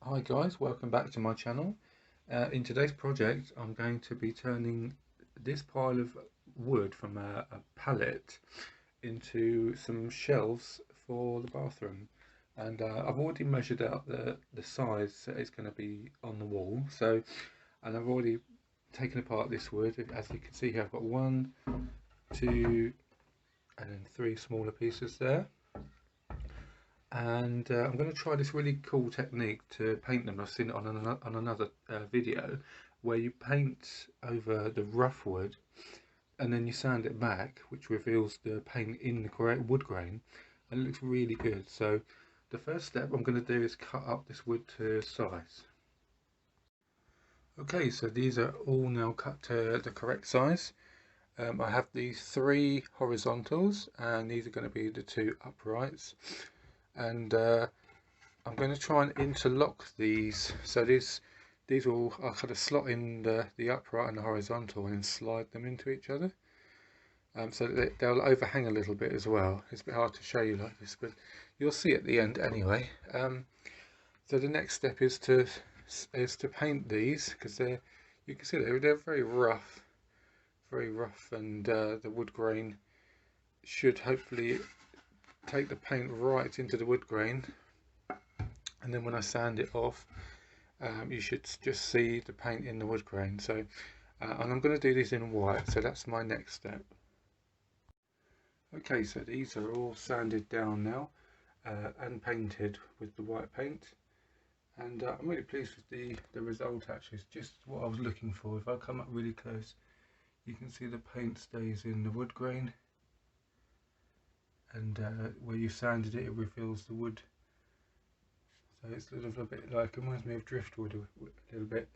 Hi guys, welcome back to my channel. In today's project I'm going to be turning this pile of wood from a pallet into some shelves for the bathroom, and I've already measured out the size that it's going to be on the wall. And I've already taken apart this wood. As you can see here, I've got one, two and then three smaller pieces there. And I'm going to try this really cool technique to paint them. I've seen it on another video where you paint over the rough wood and then you sand it back, which reveals the paint in the wood grain, and it looks really good. So the first step I'm going to do is cut up this wood to size. Okay, so these are all now cut to the correct size. I have these three horizontals and these are going to be the two uprights. And I'm going to try and interlock these, so these will, I'll kind of slot in the upright and the horizontal and slide them into each other, so that they'll overhang a little bit as well. It's a bit hard to show you like this, but you'll see at the end anyway. So the next step is to paint these, because you can see they're very rough, and the wood grain should hopefully take the paint right into the wood grain, and then when I sand it off, you should just see the paint in the wood grain. So and I'm going to do these in white, so that's my next step. Okay, so these are all sanded down now and painted with the white paint, and I'm really pleased with the result. Actually, it's just what I was looking for. If I come up really close, you can see the paint stays in the wood grain, and where you sanded it, it reveals the wood. So it's a little bit like, it reminds me of driftwood a little bit,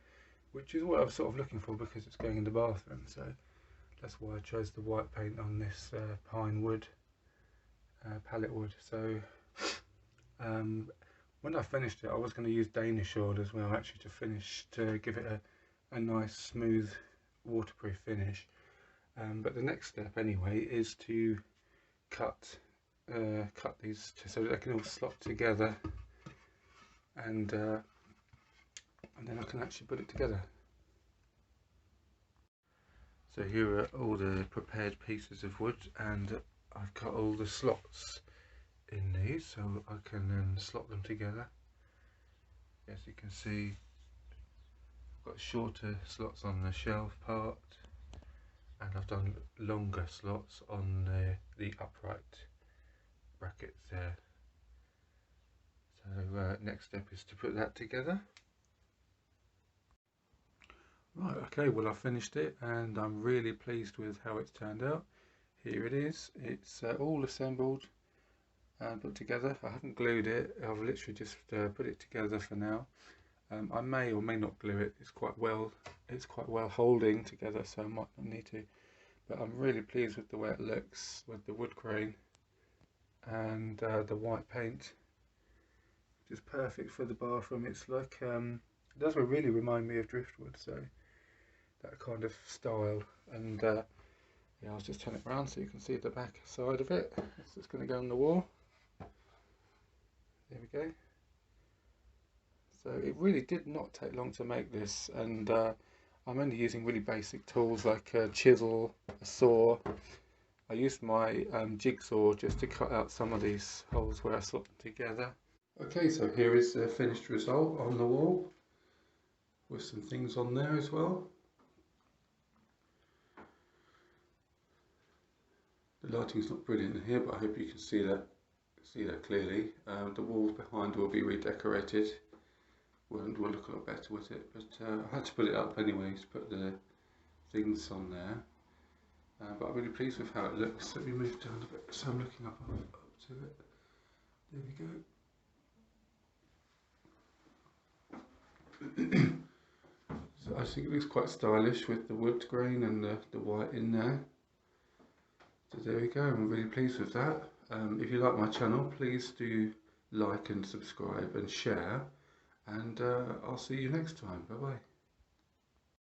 which is what I was sort of looking for because it's going in the bathroom. So that's why I chose the white paint on this pine wood, pallet wood. So when I finished it, I was going to use Danish oil as well, actually, to give it a nice smooth waterproof finish. But the next step anyway is to cut these so that they can all slot together, and then I can actually put it together. So here are all the prepared pieces of wood, and I've cut all the slots in these so I can then slot them together. As you can see, I've got shorter slots on the shelf part, and I've done longer slots on the upright brackets there. So next step is to put that together. Right, okay, well, I finished it and I'm really pleased with how it's turned out. Here it is. It's all assembled and put together. I haven't glued it. I've literally just put it together for now. I may or may not glue it. It's quite well holding together, so I might not need to. But I'm really pleased with the way it looks with the wood grain and the white paint. Just perfect for the bathroom. It's like it does really remind me of driftwood, so that kind of style. And yeah, I'll just turn it around so you can see the back side of it. It's just going to go on the wall. There we go. So it really did not take long to make this, and I'm only using really basic tools like a chisel, a saw. I used my jigsaw just to cut out some of these holes where I slot them together. Okay, so here is the finished result on the wall, with some things on there as well. The lighting's not brilliant in here, but I hope you can see that clearly. The walls behind will be redecorated. Will look a lot better with it, but I had to put it up anyway to put the things on there. But I'm really pleased with how it looks. Let me move down a bit so I'm looking up to it. There we go. So I think it looks quite stylish with the wood grain and the white in there. So there we go, I'm really pleased with that. If you like my channel, please do like and subscribe and share, and I'll see you next time. Bye bye.